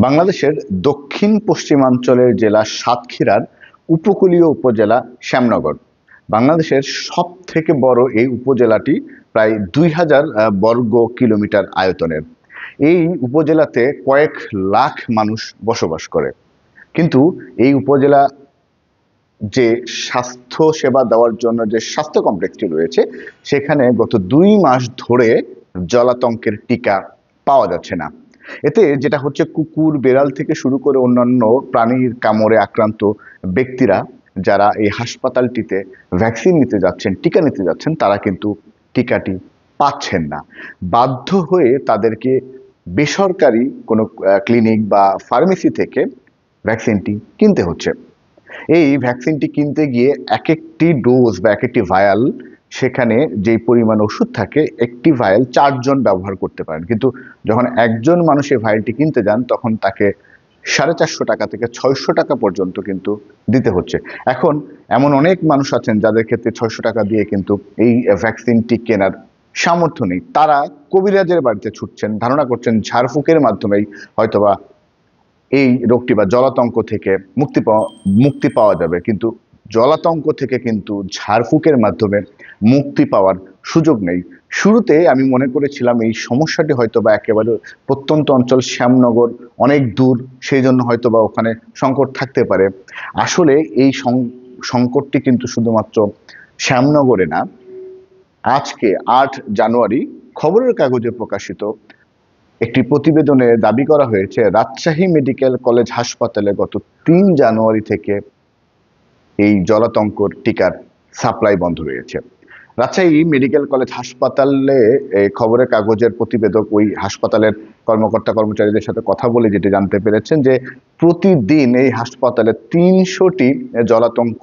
বাংলাদেশের দক্ষিণ পশ্চিমাঞ্চলের জেলা সাতক্ষীরার উপকূলীয় উপজেলা শ্যামনগর। বাংলাদেশের সব থেকে বড় এই উপজেলাটি প্রায় 2000 বর্গ কিলোমিটার আয়তনের। এই উপজেলাতে কয়েক লাখ মানুষ বসবাস করে, কিন্তু এই উপজেলা যে স্বাস্থ্য সেবা দেওয়ার জন্য যে স্বাস্থ্য কমপ্লেক্সটি রয়েছে, সেখানে গত 2 মাস ধরে জলাতঙ্কের টিকা পাওয়া যাচ্ছে না। এতে যেটা হচ্ছে, কুকুর বেড়াল থেকে শুরু করে অন্যান্য প্রাণীর কামড়ে আক্রান্ত ব্যক্তিরা যারা এই হাসপাতালটিতে ভ্যাকসিন নিতে যাচ্ছেন, টিকা নিতে যাচ্ছেন, তারা কিন্তু টিকাটি পাচ্ছেন না। বাধ্য হয়ে তাদেরকে বেসরকারি কোনো ক্লিনিক বা ফার্মেসি থেকে ভ্যাকসিনটি কিনতে হচ্ছে। এই ভ্যাকসিনটি কিনতে গিয়ে এক একটি ডোজ বা এক একটি ভায়াল, সেখানে যে পরিমাণ ওষুধ থাকে, একটি ভায়াল 4 জন ব্যবহার করতে পারেন, কিন্তু যখন একজন মানুষ এই ভায়ালটি কিনতে যান তখন তাকে 450 টাকা থেকে 600 টাকা পর্যন্ত কিন্তু দিতে হচ্ছে। এখন এমন অনেক মানুষ আছেন যাদের ক্ষেত্রে 600 টাকা দিয়ে কিন্তু এই ভ্যাকসিনটি কেনার সামর্থ্য নেই। তারা কবিরাজের বাড়িতে ছুটছেন, ধারণা করছেন ঝাড়ফুঁকের মাধ্যমেই হয়তোবা এই রোগটি বা জলাতঙ্ক থেকে মুক্তি পাওয়া যাবে, কিন্তু জলাতঙ্ক থেকে কিন্তু ঝাড়ফুঁকের মাধ্যমে মুক্তি পাওয়ার সুযোগ নেই। শুরুতে আমি মনে করেছিলাম এই সমস্যাটি হয়তোবা একেবারে প্রত্যন্ত অঞ্চল শ্যামনগর অনেক দূর, সেই জন্য হয়তোবা ওখানে সংকট থাকতে পারে। আসলে এই সংকটটি কিন্তু শুধুমাত্র শ্যামনগরে না। আজকে 8 জানুয়ারি খবরের কাগজে প্রকাশিত একটি প্রতিবেদনে দাবি করা হয়েছে, রাজশাহী মেডিকেল কলেজ হাসপাতালে গত 3 জানুয়ারি থেকে এই জলাতঙ্কর টিকার সাপ্লাই বন্ধ রয়েছে। রাজশাহী মেডিকেল কলেজ হাসপাতালে খবরের কাগজের প্রতিবেদক ওই হাসপাতালের কর্মকর্তা কর্মচারীদের সাথে কথা বলে যেটি জানতে পেরেছেন যে প্রতিদিন এই হাসপাতালে 300টি জলাতঙ্ক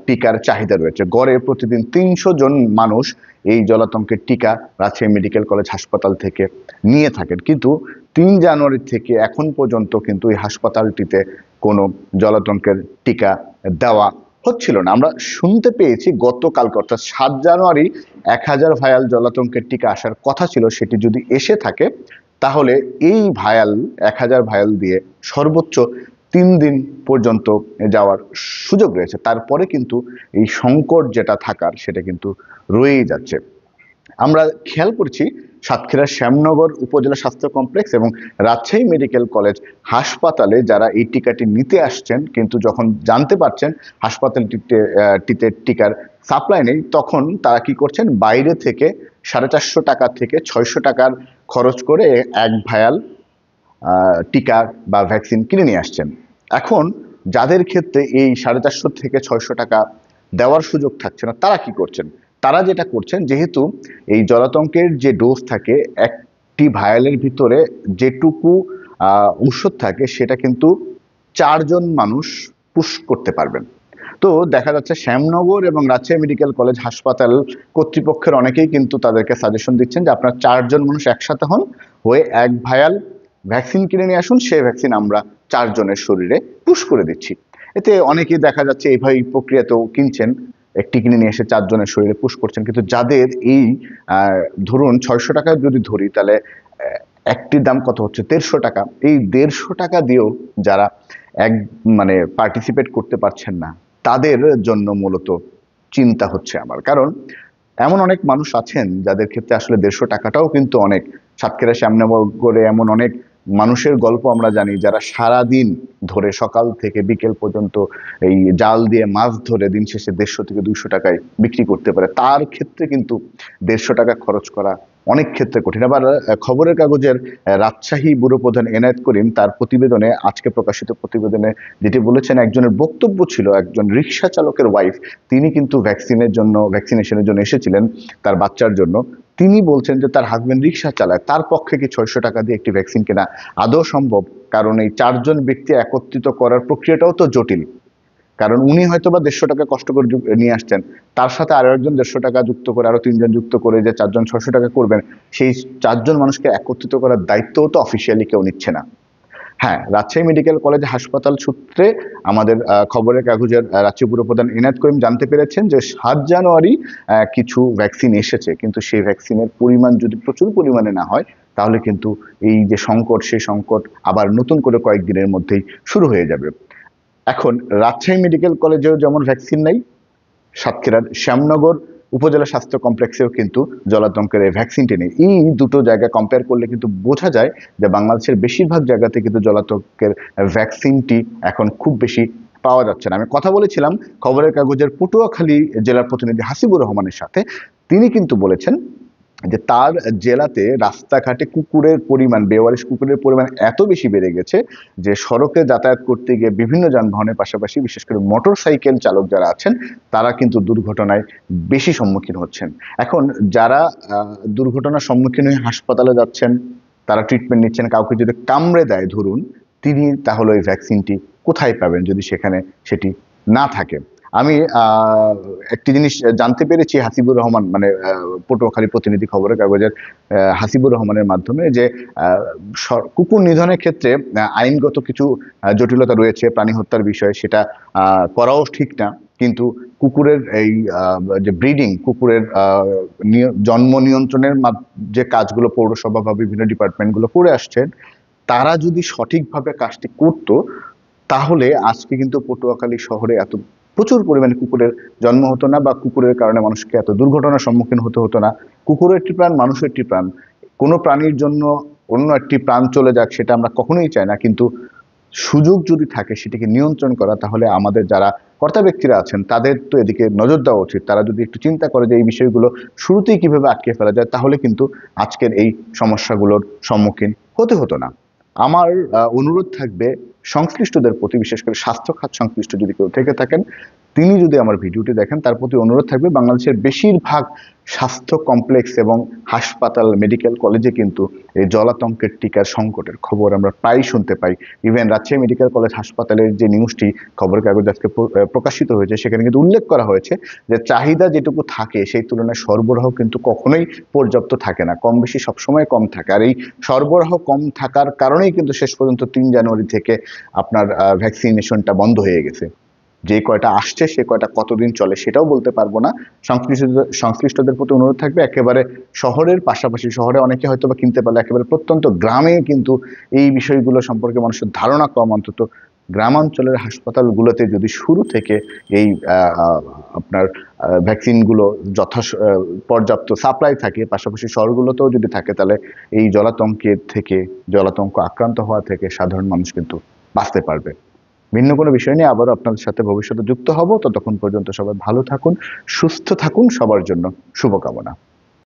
টিকার চাহিদা রয়েছে। গড়ে প্রতিদিন 300 জন মানুষ এই জলাতঙ্কের টিকা রাজশাহী মেডিকেল কলেজ হাসপাতাল থেকে নিয়ে থাকেন, কিন্তু 3 জানুয়ারি থেকে এখন পর্যন্ত কিন্তু এই হাসপাতালটিতে কোনো জলাতঙ্কের টিকা দেওয়া হচ্ছিল না। আমরা শুনতে পেয়েছি গতকালকে অর্থাৎ 7 জানুয়ারি 1000 ভায়াল জলাতঙ্কের টিকা আসার কথা ছিল। সেটি যদি এসে থাকে তাহলে এই ভায়াল 1000 ভায়াল দিয়ে সর্বোচ্চ 3 দিন পর্যন্ত যাওয়ার সুযোগ রয়েছে। তারপরে কিন্তু এই সংকট যেটা থাকার সেটা কিন্তু রয়েই যাচ্ছে। আমরা খেয়াল করছি সাতক্ষীরার শ্যামনগর উপজেলা স্বাস্থ্য কমপ্লেক্স এবং রাজশাহী মেডিকেল কলেজ হাসপাতালে যারা এই টিকাটি নিতে আসছেন, কিন্তু যখন জানতে পারছেন হাসপাতালটিতে টিকার সাপ্লাই নেই, তখন তারা কি করছেন, বাইরে থেকে 450 টাকা থেকে 600 টাকার খরচ করে এক ভায়াল টিকা বা ভ্যাকসিন কিনে নিয়ে আসছেন। এখন যাদের ক্ষেত্রে এই 450 থেকে 600 টাকা দেওয়ার সুযোগ থাকছে না, তারা কি করছেন? তারা যেটা করছেন, যেহেতু এই জলাতঙ্কের যে ডোজ থাকে, একটি ভায়ালের ভিতরে যেটুকু ঔষধ থাকে সেটা কিন্তু 4 জন মানুষ পুশ করতে পারবেন। তো দেখা যাচ্ছে শ্যামনগর এবং রাজশাহী মেডিকেল কলেজ হাসপাতাল কর্তৃপক্ষের অনেকেই কিন্তু তাদেরকে সাজেশন দিচ্ছেন যে আপনারা 4 জন মানুষ একসাথে হয়ে এক ভায়াল ভ্যাকসিন কিনে নিয়ে আসুন, সেই ভ্যাকসিন আমরা 4 জনের শরীরে পুশ করে দিচ্ছি। এতে অনেকেই দেখা যাচ্ছে এইভাবে প্রক্রিয়াতেও কিনছেন, একটি কিনে নিয়ে এসে 4 জনের শরীরে পুশ করছেন। কিন্তু যাদের এই ধরুন 600 টাকা যদি ধরি, তাহলে একটির দাম কত হচ্ছে, 150 টাকা। এই 150 টাকা দিয়েও যারা পার্টিসিপেট করতে পারছেন না, তাদের জন্য মূলত চিন্তা হচ্ছে আমার। কারণ এমন অনেক মানুষ আছেন যাদের ক্ষেত্রে আসলে 150 টাকাটাও কিন্তু অনেক। সাতক্ষীরা শ্যামনগরে এমন অনেক মানুষের গল্প আমরা জানি, যারা সারাদিন ধরে সকাল থেকে বিকেল পর্যন্ত এই জাল দিয়ে মাছ ধরে দিন শেষে 150 থেকে 200 টাকায় বিক্রি করতে পারে। তার ক্ষেত্রে কিন্তু 150 টাকা খরচ করা অনেক ক্ষেত্রে কঠিন। আবার খবরের কাগজের রাজশাহী ব্যুরো প্রধান এনায়েত করিম তার প্রতিবেদনে, আজকে প্রকাশিত প্রতিবেদনে যেটি বলেছেন, একজনের বক্তব্য ছিল, একজন রিক্সা চালকের ওয়াইফ, তিনি কিন্তু ভ্যাকসিনেশনের জন্য এসেছিলেন তার বাচ্চার জন্য। তিনি বলছেন যে তার হাজবেন্ড রিক্সা চালায়, তার পক্ষে কি 600 টাকা দিয়ে একটি ভ্যাকসিন কেনা আদৌ সম্ভব? কারণ এই 4 জন ব্যক্তি একত্রিত করার প্রক্রিয়াটাও তো জটিল। কারণ উনি হয়তো বা 150 টাকা কষ্ট করে নিয়ে আসছেন, তার সাথে আরো একজন 150 টাকা যুক্ত করে, আরো 3 জন যুক্ত করে যে 4 জন 600 টাকা করবেন, সেই 4 জন মানুষকে একত্রিত করার দায়িত্বও তো অফিসিয়ালি কেউ নিচ্ছে না। হ্যাঁ, রাজশাহী মেডিকেল কলেজ হাসপাতাল সূত্রে আমাদের খবরের কাগজের রাজ্য ব্যুরো প্রধান এনায়েত করিম জানতে পেরেছেন যে 7 জানুয়ারি কিছু ভ্যাকসিন এসেছে, কিন্তু সেই ভ্যাকসিনের পরিমাণ যদি প্রচুর পরিমাণে না হয়, তাহলে কিন্তু এই যে সংকট, সেই সংকট আবার নতুন করে কয়েকদিনের মধ্যেই শুরু হয়ে যাবে। এখন রাজশাহী মেডিকেল কলেজেও যেমন ভ্যাকসিন নাই, সাতক্ষীরার শ্যামনগর উপজেলা স্বাস্থ্য কমপ্লেক্সেও কিন্তু জলাতঙ্কের এই ভ্যাকসিনটি নেই। এই দুটো জায়গা কম্পেয়ার করলে কিন্তু বোঝা যায় যে বাংলাদেশের বেশিরভাগ জায়গাতে কিন্তু জলাতঙ্কের ভ্যাকসিনটি এখন খুব বেশি পাওয়া যাচ্ছে না। আমি কথা বলেছিলাম খবরের কাগজের পটুয়াখালী জেলার প্রতিনিধি হাসিবুর রহমানের সাথে। তিনি কিন্তু বলেছেন যে তার জেলাতে রাস্তাঘাটে কুকুরের পরিমাণ, বেওয়ারিশ কুকুরের পরিমাণ এত বেশি বেড়ে গেছে যে সড়কে যাতায়াত করতে গিয়ে বিভিন্ন যানবাহনের পাশাপাশি বিশেষ করে মোটর সাইকেল চালক যারা আছেন তারা কিন্তু দুর্ঘটনায় বেশি সম্মুখীন হচ্ছেন। এখন যারা দুর্ঘটনার সম্মুখীন হয়ে হাসপাতালে যাচ্ছেন, তারা ট্রিটমেন্ট নিচ্ছেন, কাউকে যদি কামড়ে দেয় ধরুন, তিনি তাহলে ওই ভ্যাকসিনটি কোথায় পাবেন যদি সেখানে সেটি না থাকে? আমি একটি জিনিস জানতে পেরেছি হাসিবুর রহমান, মানে পটুয়াখালী প্রতিনিধি খবরের কাগজের হাসিবুর রহমানের মাধ্যমে, যে কুকুর নিধনের ক্ষেত্রে আইনগত কিছু জটিলতা রয়েছে প্রাণী হত্যার বিষয়ে, সেটা করাও ঠিক না। কিন্তু কুকুরের এই যে ব্রিডিং, কুকুরের জন্ম নিয়ন্ত্রণের যে কাজগুলো পৌরসভা বা বিভিন্ন ডিপার্টমেন্টগুলো করে আসছেন, তারা যদি সঠিকভাবে কাজটি করতো তাহলে আজকে কিন্তু পটুয়াখালী শহরে এত প্রচুর পরিমাণে কুকুরের জন্ম হতো না, বা কুকুরের কারণে মানুষকে এত দুর্ঘটনার সম্মুখীন হতে হতো না। কুকুরের একটি প্রাণ, মানুষের একটি প্রাণ। কোনো প্রাণীর জন্য অন্য একটি প্রাণ চলে যাক সেটা আমরা কখনোই চাই না, কিন্তু সুযোগ যদি থাকে সেটিকে নিয়ন্ত্রণ করা, তাহলে আমাদের যারা কর্তা ব্যক্তিরা আছেন তাদের তো এদিকে নজর দেওয়া উচিত। তারা যদি একটু চিন্তা করে যে এই বিষয়গুলো শুরুতেই কিভাবে আটকে ফেলা যায়, তাহলে কিন্তু আজকের এই সমস্যাগুলোর সম্মুখীন হতে হতো না। আমার অনুরোধ থাকবে সংশ্লিষ্টদের প্রতি, বিশেষ করে স্বাস্থ্য খাত সংশ্লিষ্ট যদি কেউ থেকে থাকেন, তিনি যদি আমার ভিডিওটি দেখেন, তার প্রতি অনুরোধ থাকবে বাংলাদেশের বেশিরভাগ স্বাস্থ্য কমপ্লেক্স এবং হাসপাতাল, মেডিকেল কলেজে কিন্তু এই জলাতঙ্কের টিকার সংকটের খবর আমরা প্রায়ই শুনতে পাই। ইভেন রাজশাহী মেডিকেল কলেজ হাসপাতালের যে নিউজটি খবরের কাগজে আজকে প্রকাশিত হয়েছে, সেখানে কিন্তু উল্লেখ করা হয়েছে যে চাহিদা যেটুকু থাকে সেই তুলনায় সরবরাহ কিন্তু কখনোই পর্যাপ্ত থাকে না, কম বেশি সবসময় কম থাকে। আর এই সরবরাহ কম থাকার কারণেই কিন্তু শেষ পর্যন্ত 3 জানুয়ারি থেকে আপনার ভ্যাকসিনেশনটা বন্ধ হয়ে গেছে। যে কয়টা আসছে সে কয়টা কতদিন চলে সেটাও বলতে পারবো না। সংশ্লিষ্টদের প্রতি অনুরোধ থাকবে একেবারে শহরের পাশাপাশি, শহরে অনেকে হয়তো বা কিনতে পারলে, একেবারে প্রত্যন্ত গ্রামে কিন্তু এই বিষয়গুলো সম্পর্কে মানুষের ধারণা কম, অন্তত গ্রামাঞ্চলের হাসপাতালগুলোতে যদি শুরু থেকে এই আপনার ভ্যাকসিনগুলো পর্যাপ্ত সাপ্লাই থাকে, পাশাপাশি শহরগুলোতেও যদি থাকে, তাহলে এই জলাতঙ্ক আক্রান্ত হওয়া থেকে সাধারণ মানুষ কিন্তু বাঁচতে পারবে। ভিন্ন কোনো বিষয় নিয়ে আবারও আপনাদের সাথে ভবিষ্যতে যুক্ত হব। ততক্ষণ পর্যন্ত সবাই ভালো থাকুন, সুস্থ থাকুন, সবার জন্য শুভকামনা।